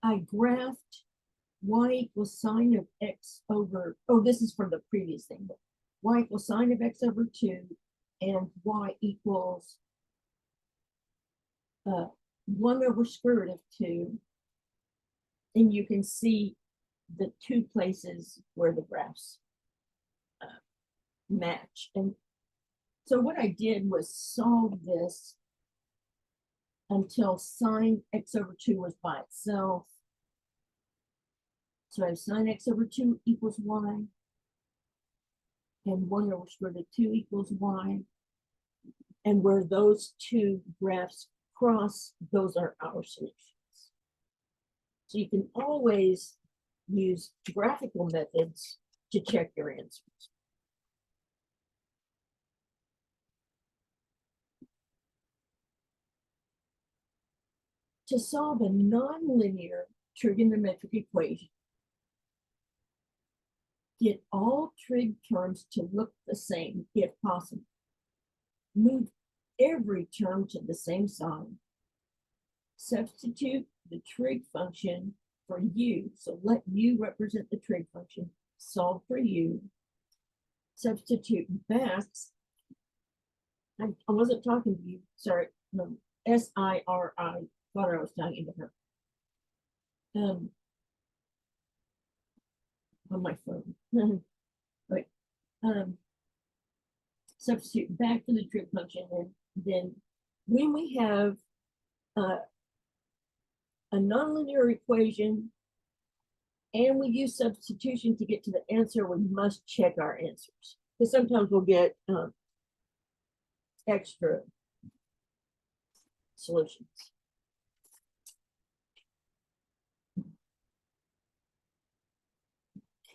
I graphed y equals sine of x over, oh, this is from the previous thing, but y equals sine of x over 2 and y equals 1 over square root of 2. And you can see the two places where the graphs match. And so what I did was solve this until sine x over 2 was by itself. So I have sine x over 2 equals y, and 1 over square root of 2 equals y. And where those two graphs cross, those are our solutions. So you can always use graphical methods to check your answers. To solve a nonlinear trigonometric equation, get all trig terms to look the same if possible. Move every term to the same side. Substitute the trig function for u. So let u represent the trig function. Solve for u. Substitute back. I wasn't talking to you. Sorry. No. S-I-R-I. Thought I was talking to her. On my phone. Right. Substitute back for the trig function, and then when we have a nonlinear equation and we use substitution to get to the answer, we must check our answers, because sometimes we'll get extra solutions.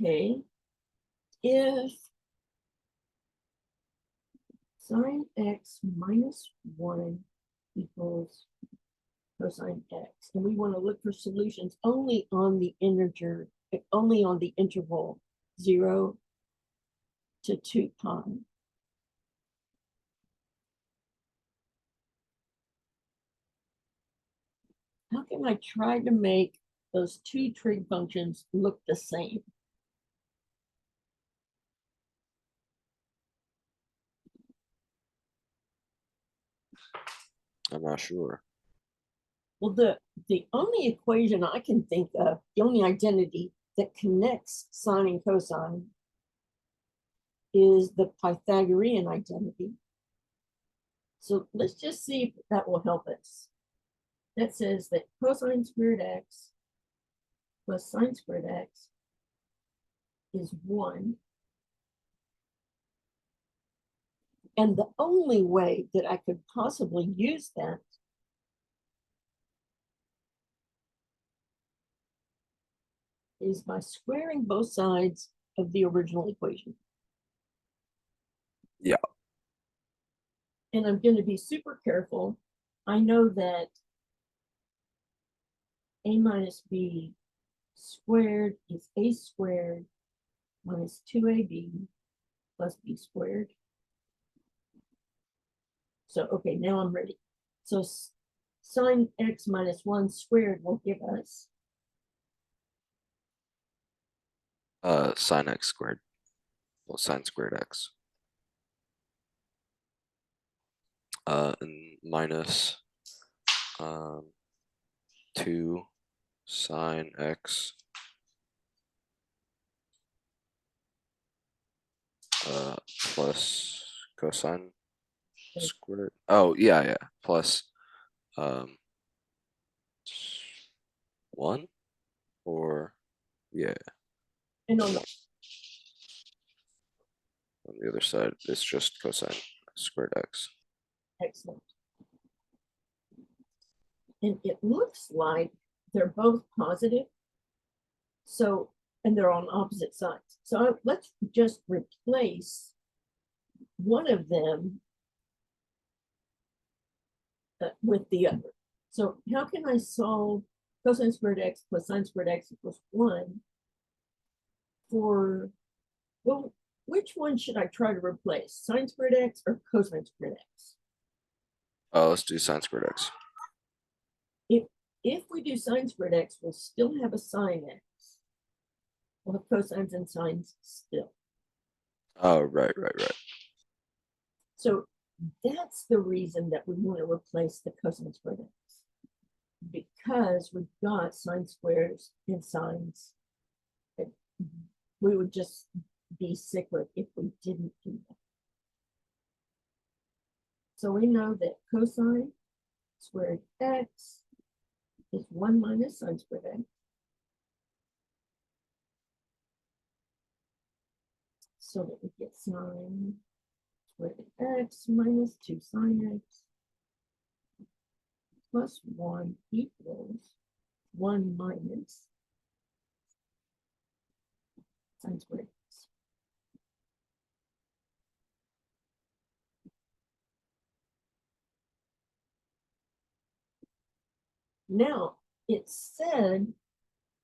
Okay, if sine x minus 1 equals cosine x, and we want to look for solutions only on the integer, only on the interval 0 to 2 pi. How can I try to make those two trig functions look the same? I'm not sure. Well, the only equation I can think of, the only identity that connects sine and cosine is the Pythagorean identity. So let's just see if that will help us. That says that cosine squared x plus sine squared x is 1. And the only way that I could possibly use that is by squaring both sides of the original equation. Yeah. And I'm going to be super careful. I know that a minus b squared is a squared minus 2ab plus b squared. So, okay, now I'm ready. So sine x minus 1 squared will give us Sine x squared. Well, sine squared x. And minus 2 sine x plus cosine squared. Oh, yeah. Plus 1. Or yeah, And on the other side, it's just cosine squared x. excellent. And it looks like they're both positive. So, and they're on opposite sides. So let's just replace one of them with the other. So how can I solve cosine squared x plus sine squared x equals 1 for, well, which one should I try to replace? Sine squared x or cosine squared x? Let's do sine squared x. If we do sine squared x, we'll still have a sine x. We'll have cosines and sines still. Oh, right. So that's the reason that we want to replace the cosine squared x, because we've got sine squares and sines. We would just be cyclic if we didn't do that. So we know that cosine squared x is 1 minus sine squared x. So that we get sine squared x minus 2 sine x plus 1 equals 1 minus sine squared x. Now, it said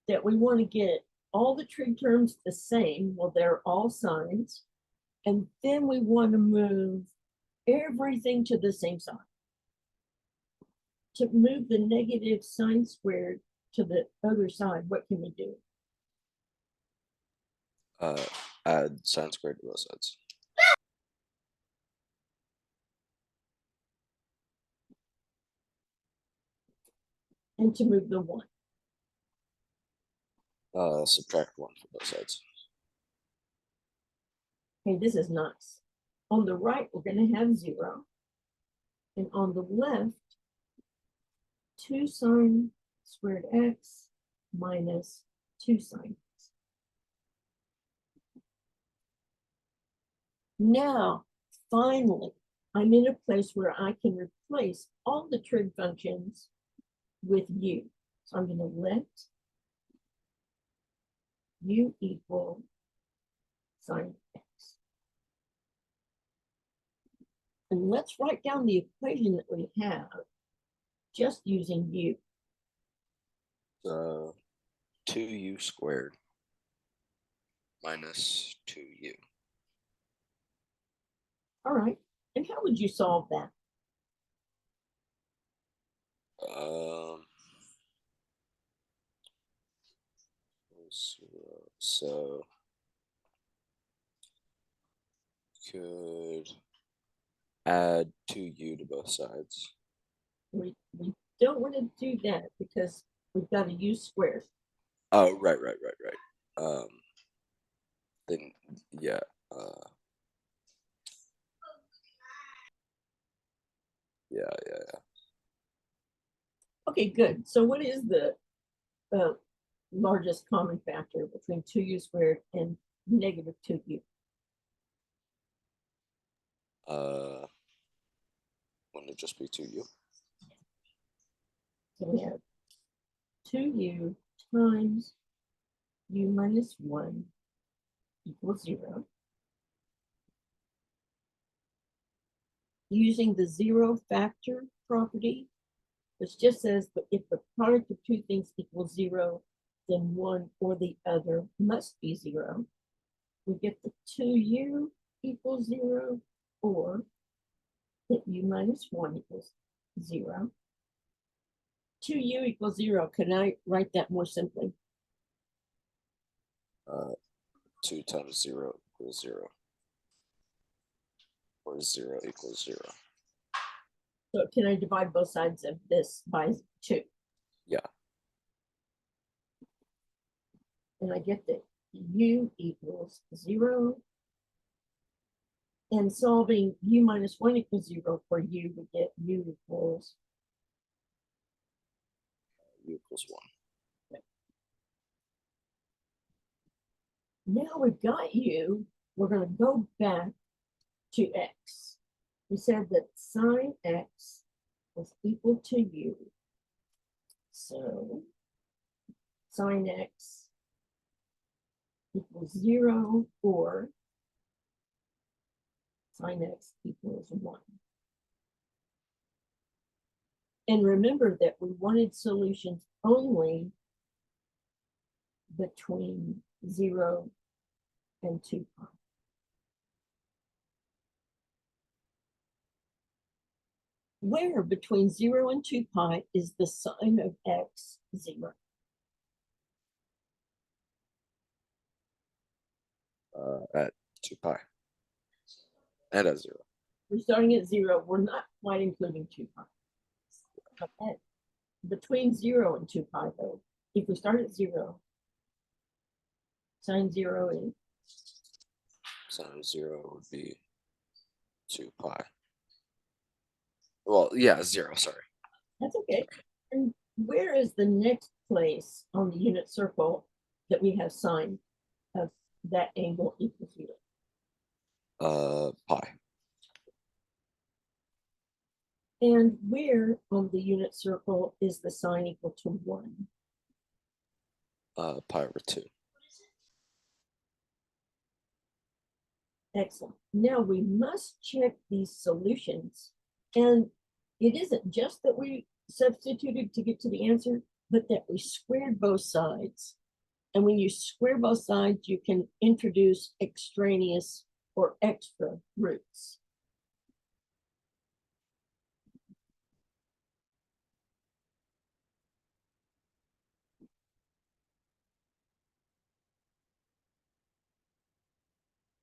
that we want to get all the trig terms the same. Well, they're all sines. And then we want to move everything to the same side. To move the negative sine squared to the other side, what can we do? Add sine squared to both sides. And to move the 1. Subtract 1 from both sides. Okay, this is nice. On the right, we're going to have 0. And on the left, 2 sine squared x minus 2 sine x. Now, finally, I'm in a place where I can replace all the trig functions with u. So I'm going to let u equal sine x. And let's write down the equation that we have just using u. 2u squared minus 2u. All right. And how would you solve that? So could add 2u to both sides. We don't want to do that because we've got to use squares. Oh, right. Then yeah. Yeah. Okay, good. So what is the largest common factor between 2u squared and negative 2u? Wouldn't it just be 2u? So we have 2u times u minus 1 equals 0. Using the 0 factor property, which just says, but if the product of two things equals 0, then one or the other must be 0. We get the 2u equals 0, or that u minus 1 equals 0. 2u equals 0. Can I write that more simply? 2 times 0 equals 0. Or 0 equals 0. So can I divide both sides of this by 2? Yeah. And I get that u equals 0. And solving u minus 1 equals 0 for u, we get u equals 1. now we've got u, we're going to go back to x. We said that sine x was equal to u. So sine x equals 0 or sine x equals 1. And remember that we wanted solutions only between 0 and 2 pi. Where between 0 and 2 pi is the sine of x 0? At 2 pi. And at 0. We're starting at 0. We're not quite including 2 pi. Okay. Between 0 and 2 pi, though, if we start at 0, sine 0 is? Sine 0 would be 2 pi. Well, yeah, 0, sorry. That's okay. And where is the next place on the unit circle that we have sine of that angle equals 0? Pi. And where on the unit circle is the sine equal to 1? Pi over 2. Excellent. Now we must check these solutions. And it isn't just that we substituted to get to the answer, but that we squared both sides. And when you square both sides, you can introduce extraneous or extra roots.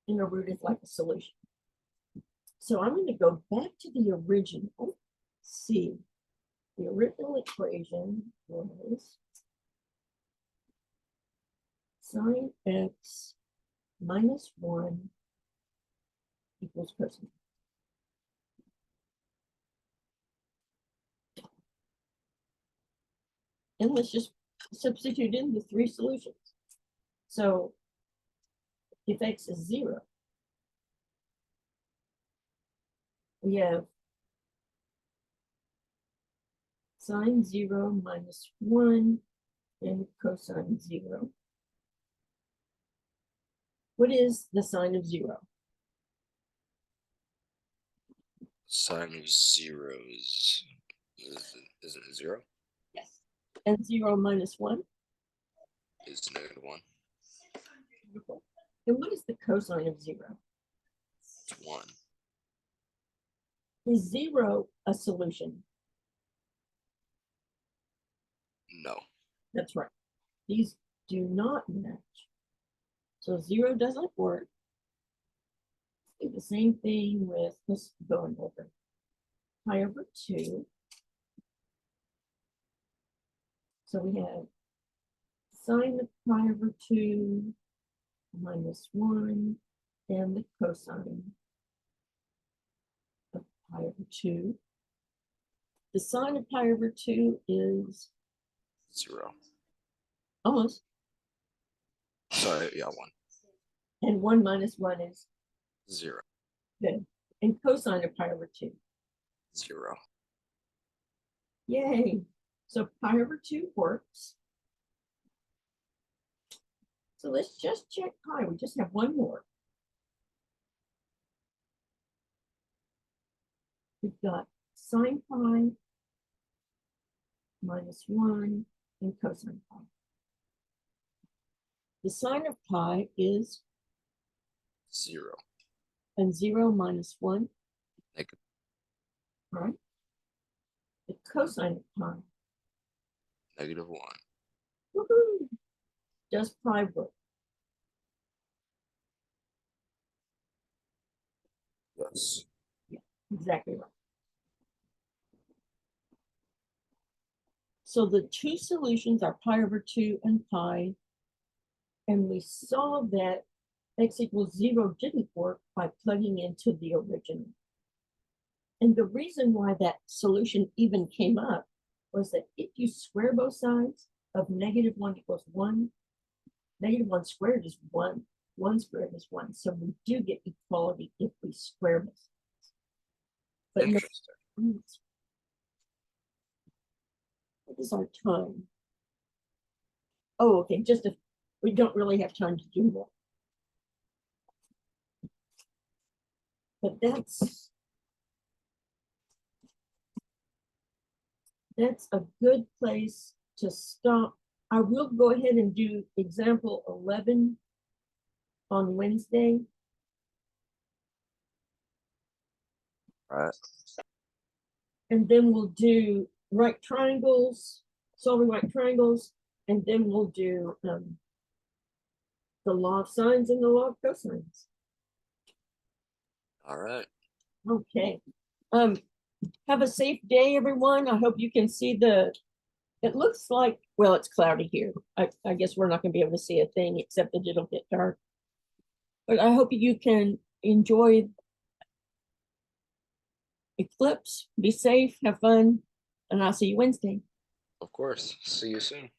And a root is like a solution. So I'm going to go back to the original. See, the original equation was sine x minus 1 equals cosine. And let's just substitute in the 3 solutions. So if x is 0, we have sine 0 minus 1 and cosine 0. What is the sine of 0? Sine of 0 isn't it 0? Yes. And 0 minus 1? Is negative 1. Beautiful. And what is the cosine of 0? It's 1. Is 0 a solution? No. That's right. These do not match. So 0 doesn't work. Do the same thing with this going over. Pi over 2. So we have sine of pi over 2 minus 1 and the cosine of pi over 2. The sine of pi over 2 is 0. almost. Sorry, yeah, 1. And 1 minus 1 is 0. good. And cosine of pi over 2. 0. Yay. So pi over 2 works. So let's just check pi. We just have one more. We've got sine pi minus 1 and cosine pi. The sine of pi is 0. and 0 minus 1. Negative. All right. The cosine of pi. Negative 1. Woohoo! Does pi work? Yes. Yeah, exactly right. So the two solutions are pi over 2 and pi. And we saw that x equals 0 didn't work by plugging into the original. And the reason why that solution even came up was that if you square both sides of negative 1 equals 1, negative 1 squared is 1. 1 squared is 1. So we do get equality if we square this. But no, Interesting. what is our time? Oh, okay, we don't really have time to do that. But that's a good place to stop. I will go ahead and do example 11 on Wednesday. All right. And then we'll do right triangles, solving right triangles, and then we'll do the law of sines and the law of cosines. All right. Okay. Have a safe day, everyone. I hope you can see it looks like, well, it's cloudy here. I guess we're not going to be able to see a thing except that it'll get dark. But I hope you can enjoy eclipse, be safe, have fun, and I'll see you Wednesday. Of course. See you soon.